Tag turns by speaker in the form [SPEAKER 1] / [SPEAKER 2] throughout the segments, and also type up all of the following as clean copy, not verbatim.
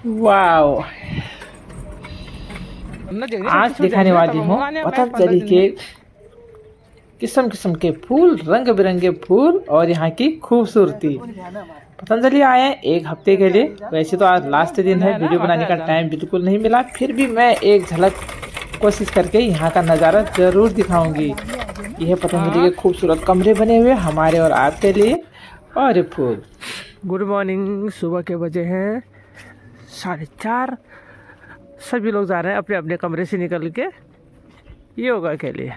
[SPEAKER 1] Wow, आज दिखाने वाली हूँ पतंजलि के किस्म किस्म के फूल, रंग बिरंगे फूल और यहाँ की खूबसूरती। पतंजलि आए हैं एक हफ्ते के लिए। वैसे तो आज लास्ट दिन है, वीडियो बनाने का टाइम बिल्कुल नहीं मिला, फिर भी मैं एक झलक कोशिश करके यहाँ का नज़ारा ज़रूर दिखाऊंगी। यह पतंजलि के खूबसूरत कमरे बने हुए हमारे और आपके लिए। और ये फूल। गुड मॉर्निंग, सुबह के बजे हैं 4:30। सभी लोग जा रहे हैं अपने अपने कमरे से निकल के योगा के लिए।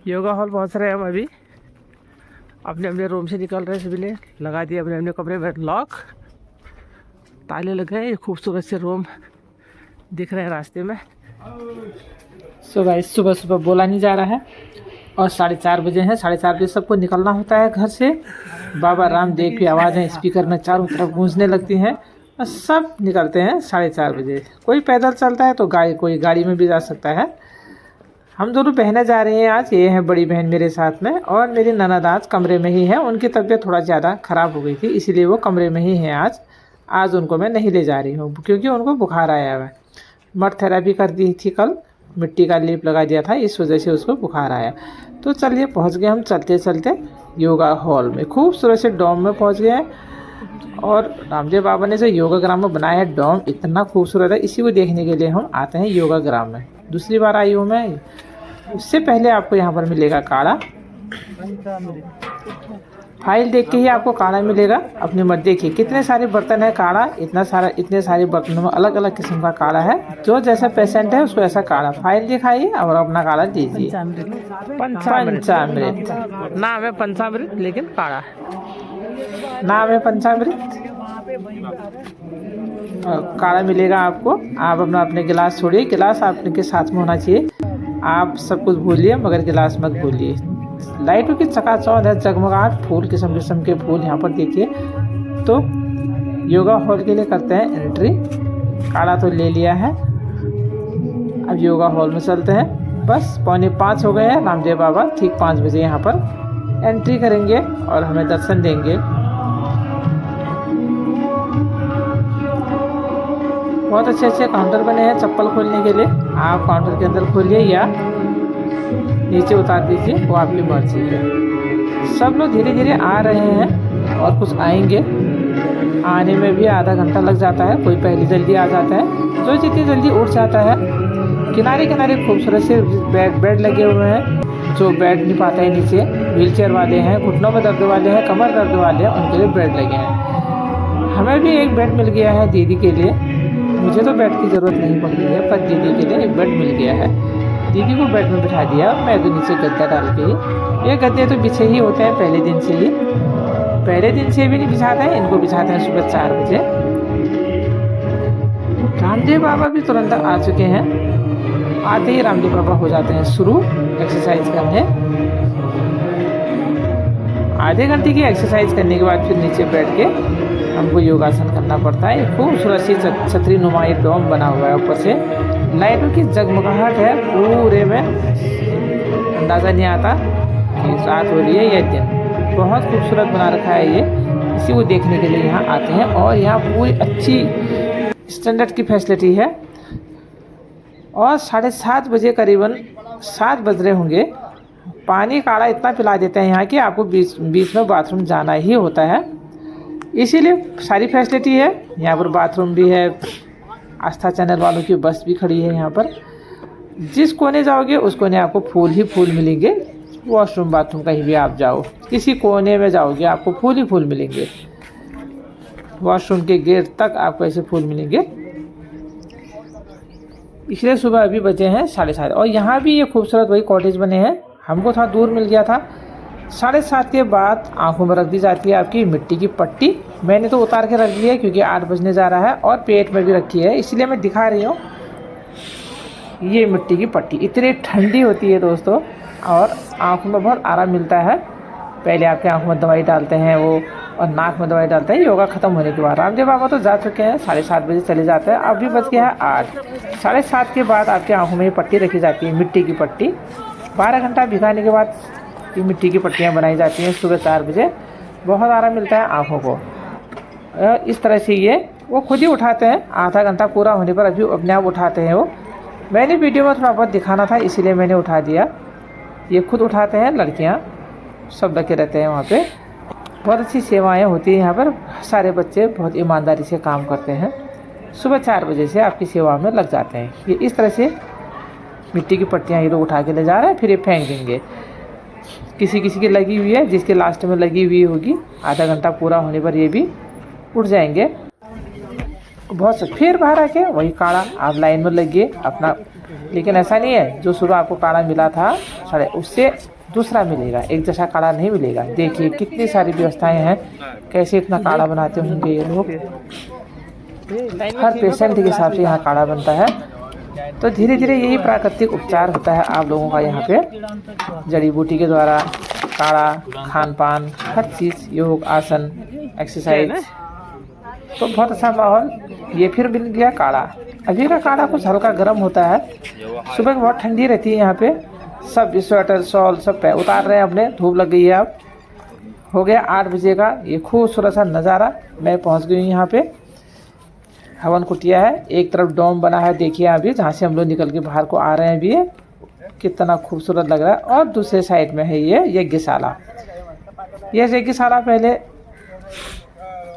[SPEAKER 1] योगा हॉल पहुंच रहे हैं हम अभी। अपने अपने रूम से निकल रहे हैं, सभी ने लगा दिए अपने अपने कमरे में लॉक, ताले लगे हैं। ये खूबसूरत से रूम दिख रहे हैं रास्ते में। सुबह सुबह बोला नहीं जा रहा है और 4:30 बजे हैं। 4:30 बजे सबको निकलना होता है घर से। बाबा रामदेव की आवाज़ें स्पीकर में चारों तरफ गूंजने लगती हैं और सब निकलते हैं 4:30 बजे। कोई पैदल चलता है तो कोई गाड़ी में भी जा सकता है। हम दोनों बहनें जा रही हैं आज। ये है बड़ी बहन मेरे साथ में, और मेरी ननद आज कमरे में ही है। उनकी तबीयत थोड़ा ज़्यादा ख़राब हो गई थी, इसीलिए वो कमरे में ही हैं आज उनको मैं नहीं ले जा रही हूँ क्योंकि उनको बुखार आया हुआ है। मड थेरेपी कर दी थी कल, मिट्टी का लेप लगा दिया था, इस वजह से उसको बुखार आया। तो चलिए पहुँच गए हम चलते चलते योगा हॉल में। खूबसूरत से डोम में पहुँच गए हैं। और रामदेव बाबा ने जो योगा ग्राम में बनाया है डोम, इतना खूबसूरत है। इसी को देखने के लिए हम आते हैं योगा ग्राम में। दूसरी बार आई हूँ मैं। उससे पहले आपको यहाँ पर मिलेगा काढ़ा। फाइल देख के ही आपको काढ़ा मिलेगा। अपनी मत देखिए कितने सारे बर्तन है काढ़ा, इतने सारे बर्तनों में अलग अलग किस्म का काढ़ा है। जो जैसा पेशेंट है उसको ऐसा काढ़ा। फाइल दिखाइए और अपना काढ़ा दीजिए। पंचामृत नाम है, पंचामृत, लेकिन काढ़ा नाम है पंचामृत। काढ़ा मिलेगा आपको। आप अपने गिलास छोड़िए, गिलास आपके साथ में होना चाहिए। आप सब कुछ भूलिए मगर गिलास मत भूलिए। लाइटों की चकाचौंध है, जगमगाहट, फूल किस्म किस्म के फूल यहाँ पर देखिए। तो योगा हॉल के लिए करते हैं एंट्री। काढ़ा तो ले लिया है, अब योगा हॉल में चलते हैं। बस 4:45 हो गए हैं। रामदेव बाबा ठीक 5 बजे यहाँ पर एंट्री करेंगे और हमें दर्शन देंगे। बहुत अच्छे अच्छे काउंटर बने हैं चप्पल खोलने के लिए। आप काउंटर के अंदर खोलिए या नीचे उतार दीजिए, वो आपकी मर्जी है। सब लोग धीरे धीरे आ रहे हैं और कुछ आएंगे। आने में भी आधा घंटा लग जाता है। कोई पहले जल्दी आ जाता है, जो जितनी जल्दी उठ जाता है। किनारे किनारे खूबसूरत से बेड लगे हुए हैं। जो बेड नहीं पाता है नीचे, व्हील चेयर वाले हैं, घुटनों में दर्द वाले हैं, कमर दर्द वाले हैं, उनके लिए बेड लगे हैं। हमें भी एक बेड मिल गया है दीदी के लिए। मुझे तो बेड की ज़रूरत नहीं पड़ रही है, पर दीदी के लिए एक बेड मिल गया है। दीदी को बेड में बिठा दिया, मैं तो नीचे गद्दा डाल के ही। ये गद्दे तो बिछे ही होते हैं पहले दिन से ही। पहले दिन से भी नहीं बिछाते हैं, इनको बिछाते हैं सुबह 4 बजे। रामदेव बाबा भी तुरंत आ चुके हैं। आते ही रामदेव बाबा हो जाते हैं शुरू एक्सरसाइज करने। आधे घंटे की एक्सरसाइज करने के बाद फिर नीचे बैठ के हमको योगासन करना पड़ता है। खूबसूरत सी छतरी नुमा डोम बना हुआ है, ऊपर से लाइटों की जगमगाहट है पूरे में। अंदाज़ा नहीं आता कि रात हो रही है या दिन। बहुत खूबसूरत बना रखा है ये। इसी को देखने के लिए यहाँ आते हैं। और यहाँ पूरी अच्छी स्टैंडर्ड की फैसिलिटी है। और 7:30 बजे, करीबन 7 बज रहे होंगे, पानी काढ़ा इतना पिला देते हैं यहाँ कि आपको बीच में बाथरूम जाना ही होता है। इसीलिए सारी फैसिलिटी है। यहाँ पर बाथरूम भी है। आस्था चैनल वालों की बस भी खड़ी है यहाँ पर। जिस कोने जाओगे उस कोने आपको फूल ही फूल मिलेंगे। वॉशरूम बाथरूम कहीं भी आप जाओ, किसी कोने में जाओगे आपको फूल ही फूल मिलेंगे। वॉशरूम के गेट तक आपको ऐसे फूल मिलेंगे। इसलिए सुबह अभी बजे हैं 7:30। और यहाँ भी ये खूबसूरत वही कॉटेज बने हैं। हमको थोड़ा दूर मिल गया था। 7:30 के बाद आंखों में रख दी जाती है आपकी मिट्टी की पट्टी। मैंने तो उतार के रख दी है क्योंकि 8 बजने जा रहा है, और पेट में भी रखी है, इसलिए मैं दिखा रही हूँ। ये मिट्टी की पट्टी इतनी ठंडी होती है दोस्तों, और आंखों में बहुत आराम मिलता है। पहले आपके आंखों में दवाई डालते हैं वो, और नाक में दवाई डालते हैं योगा ख़त्म होने के बाद। रामदेव बाबा तो जा चुके हैं, 7:30 बजे चले जाते हैं। अभी बज गया है 8। 7:30 के बाद आपकी आंखों में ये पट्टी रखी जाती है, मिट्टी की पट्टी। 12 घंटा भिगाने के बाद ये मिट्टी की पट्टियाँ बनाई जाती हैं सुबह 4 बजे। बहुत आराम मिलता है आँखों को। इस तरह से ये वो खुद ही उठाते हैं, आधा घंटा पूरा होने पर अभी अपने आप उठाते हैं वो। मैंने वीडियो में थोड़ा बहुत दिखाना था इसीलिए मैंने उठा दिया। ये खुद उठाते हैं, लड़कियां सब लगे रहते हैं वहाँ पे। बहुत अच्छी सेवाएं होती हैं यहाँ पर, सारे बच्चे बहुत ईमानदारी से काम करते हैं। सुबह 4 बजे से आपकी सेवा में लग जाते हैं। ये इस तरह से मिट्टी की पट्टियाँ ये लोग उठा के ले जा रहे हैं, फिर ये फेंक देंगे। किसी किसी की लगी हुई है, जिसके लास्ट में लगी हुई होगी, आधा घंटा पूरा होने पर ये भी उठ जाएंगे। बहुत से फिर बाहर आके वही काढ़ा आप लाइन में लगिए अपना। लेकिन ऐसा नहीं है जो सुबह आपको काढ़ा मिला था साढ़े उससे दूसरा मिलेगा, एक जैसा काढ़ा नहीं मिलेगा। देखिए कितनी सारी व्यवस्थाएं हैं, कैसे इतना काढ़ा बनाते होंगे ये लोग। हर पेशेंट के हिसाब से यहाँ काढ़ा बनता है। तो धीरे धीरे यही प्राकृतिक उपचार होता है आप लोगों का यहाँ पे, जड़ी बूटी के द्वारा काढ़ा, खान पान, हर चीज़, योग, आसन, एक्सरसाइज। तो बहुत अच्छा माहौल। ये फिर बन गया काढ़ा। अभी का काढ़ा कुछ हल्का गर्म होता है। सुबह बहुत ठंडी रहती है यहाँ पे। सब स्वेटर शॉल सब उतार रहे हैं अपने, धूप लग गई है। अब हो गया 8 बजे का ये खूबसूरत सा नज़ारा। मैं पहुँच गई हूँ यहाँ पे। हवन कुटिया है, एक तरफ डोम बना है, देखिए अभी जहाँ से हम लोग निकल के बाहर को आ रहे हैं। अभी कितना खूबसूरत लग रहा है। और दूसरे साइड में है ये यज्ञशाला। ये यज्ञशाला पहले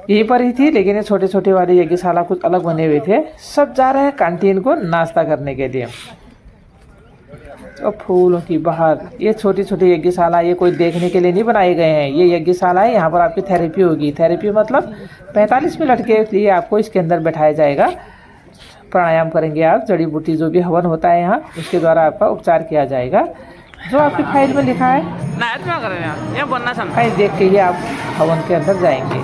[SPEAKER 1] यहीं पर ही थी, लेकिन ये छोटे छोटे वाले यज्ञशाला कुछ अलग बने हुए थे। सब जा रहे हैं कैंटीन को नाश्ता करने के लिए। और फूलों की बहार। ये छोटी छोटी यज्ञशाला ये कोई देखने के लिए नहीं बनाए गए हैं। ये यज्ञशाला है, यहाँ पर आपकी थेरेपी होगी। थेरेपी मतलब 45 मिनट के लिए आपको इसके अंदर बैठाया जाएगा। प्राणायाम करेंगे आप, जड़ी बूटी जो भी हवन होता है यहाँ उसके द्वारा आपका उपचार किया जाएगा। जो आपकी फाइल में लिखा है फाइल देख के ही आप हवन के अंदर जाएंगे।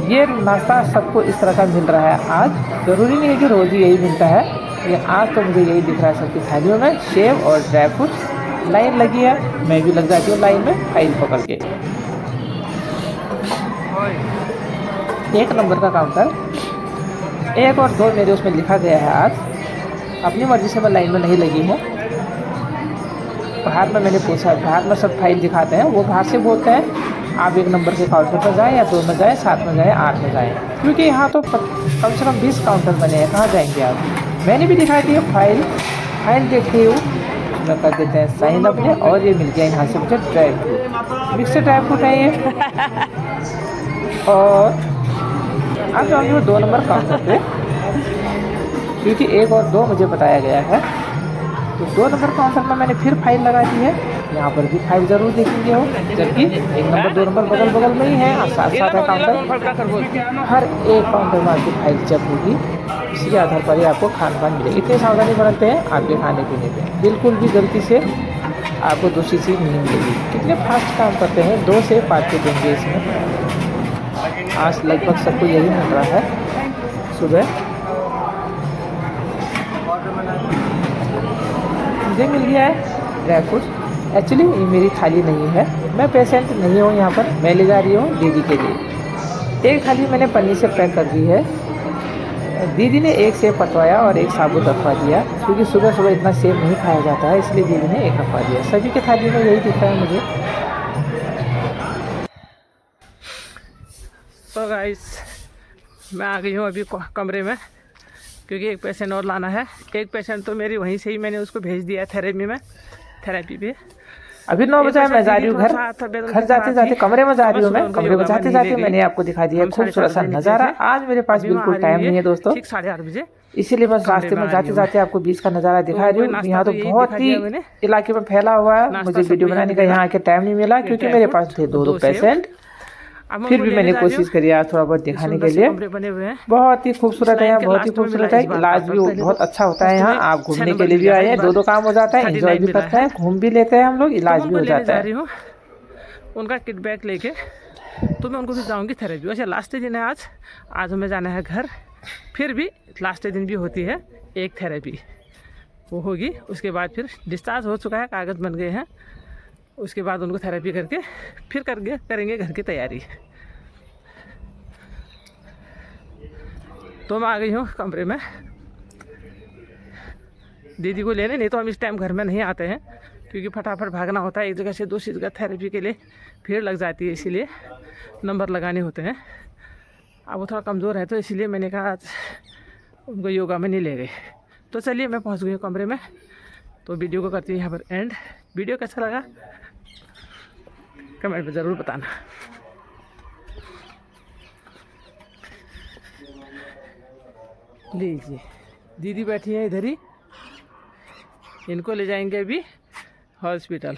[SPEAKER 1] ये नाश्ता सबको इस तरह का मिल रहा है आज। ज़रूरी नहीं है कि रोज़ ही यही मिलता है, लेकिन आज तो मुझे यही दिख रहा है सबकी थालियों में। सेव और ड्राई फ्रूट लाइन लगी है, मैं भी लग जाती हूँ लाइन में फाइल पकड़ के। 1 नंबर का काउंटर, 1 और 2 मेरे उसमें लिखा गया है। आज अपनी मर्जी से मैं लाइन में नहीं लगी हूँ। बाहर में मैंने पूछा, बाहर में सब फाइल दिखाते हैं, वो बाहर से बोलते हैं आप 1 नंबर के काउंटर पर जाएं या 2 में जाएं, 7 में जाएं, 8 में जाएं। क्योंकि यहाँ तो कम से कम 20 काउंटर बने हैं, कहाँ जाएंगे आप। मैंने भी दिखाई दी है फाइल देखते हो मैं कर देते हैं साइन अपने। और ये मिल गया यहाँ से मुझे dry fruit, mixer dry fruit है ये। और आप जाऊँगी 2 नंबर काउंटर पे, क्योंकि 1 और 2 मुझे बताया गया है। तो 2 नंबर काउंटर में मैंने फिर फाइल लगा दी है। यहाँ पर भी फाइल ज़रूर देखेंगे हो, जबकि 1 नंबर 2 नंबर बगल बगल में ही है और साथ साथ है काउंटर। हर एक काउंटर में आपकी फाइल चेक होगी, इसी के आधार पर ही आपको खान पान मिलेगा। इतनी सावधानी बरतते हैं आपके खाने पीने पे, बिल्कुल भी गलती से आपको दूसरी चीज़ नहीं मिलेगी। कितने फास्ट काम करते हैं, 2 से 5 के देंगे इसमें। आज लगभग सबको यही मिल रहा है सुबह। मुझे मिल गया है ड्राई फ्रूट। एक्चुअली ये मेरी थाली नहीं है, मैं पेशेंट नहीं हूँ यहाँ पर, मैं ले जा रही हूँ दीदी के लिए। एक थाली मैंने पन्नी से पैक कर दी है। दीदी ने 1 सेब कटवाया और 1 साबुत रखवा दिया, क्योंकि सुबह सुबह इतना सेब नहीं खाया जाता है, इसलिए दीदी ने 1 रखवा दिया। सभी के थाली में यही दिख रहा है मुझे। तो गाइस मैं आ गई हूँ अभी कमरे में, क्योंकि एक पेशेंट और लाना है। एक पेशेंट तो मेरी वहीं से ही मैंने उसको भेज दिया थेरेपी पे। अभी 9 बजे मैं जा रही हूँ घर जाते जाते कमरे में जा रही हूँ मैं। कमरे में जाते जाते मैंने आपको दिखा दिया खूबसूरत सा नज़ारा। आज मेरे पास बिल्कुल टाइम नहीं है दोस्तों, ठीक 8:30 बजे, इसीलिए बस रास्ते में जाते जाते आपको बीच का नज़ारा दिखा रही हूँ। यहाँ तो बहुत ही इलाके में फैला हुआ है, मुझे वीडियो बनाने का यहाँ आके टाइम नहीं मिला, क्योंकि मेरे पास थे 2 पेशेंट। फिर भी मैंने कोशिश करी आज थोड़ा बहुत दिखाने के लिए। बहुत ही खूबसूरत है यहाँ, बहुत ही खूबसूरत है। इलाज भी बहुत अच्छा होता है यहाँ। आप घूमने के लिए भी आए हैं, 2 काम हो जाता है, एंजॉय भी करते हैं, घूम भी लेते हैं हम लोग, इलाज भी हो जाता है। उनका किट बैग लेके तो मैं उनको भी जाऊँगी थेरेपी। वैसे लास्ट दिन है आज हमें जाना है घर। फिर भी लास्ट दिन भी होती है एक थेरेपी, वो होगी। उसके बाद फिर डिस्चार्ज हो चुका है, कागज़ बन गए हैं। उसके बाद उनको थेरेपी करके फिर करेंगे घर की तैयारी। तो मैं आ गई हूँ कमरे में दीदी को लेने। नहीं तो हम इस टाइम घर में नहीं आते हैं, क्योंकि फटाफट भागना होता है एक जगह से दूसरी जगह थेरेपी के लिए, भीड़ लग जाती है, इसीलिए नंबर लगाने होते हैं। अब वो थोड़ा कमज़ोर है तो इसलिए मैंने कहा आज उनको योगा में नहीं ले गए। तो चलिए मैं पहुंच गई हूँ कमरे में, तो वीडियो को करती हूँ यहाँ पर एंड। वीडियो कैसा लगा कमेंट में ज़रूर बताना। लीजिए दीदी बैठी है इधर ही, इनको ले जाएंगे अभी हॉस्पिटल।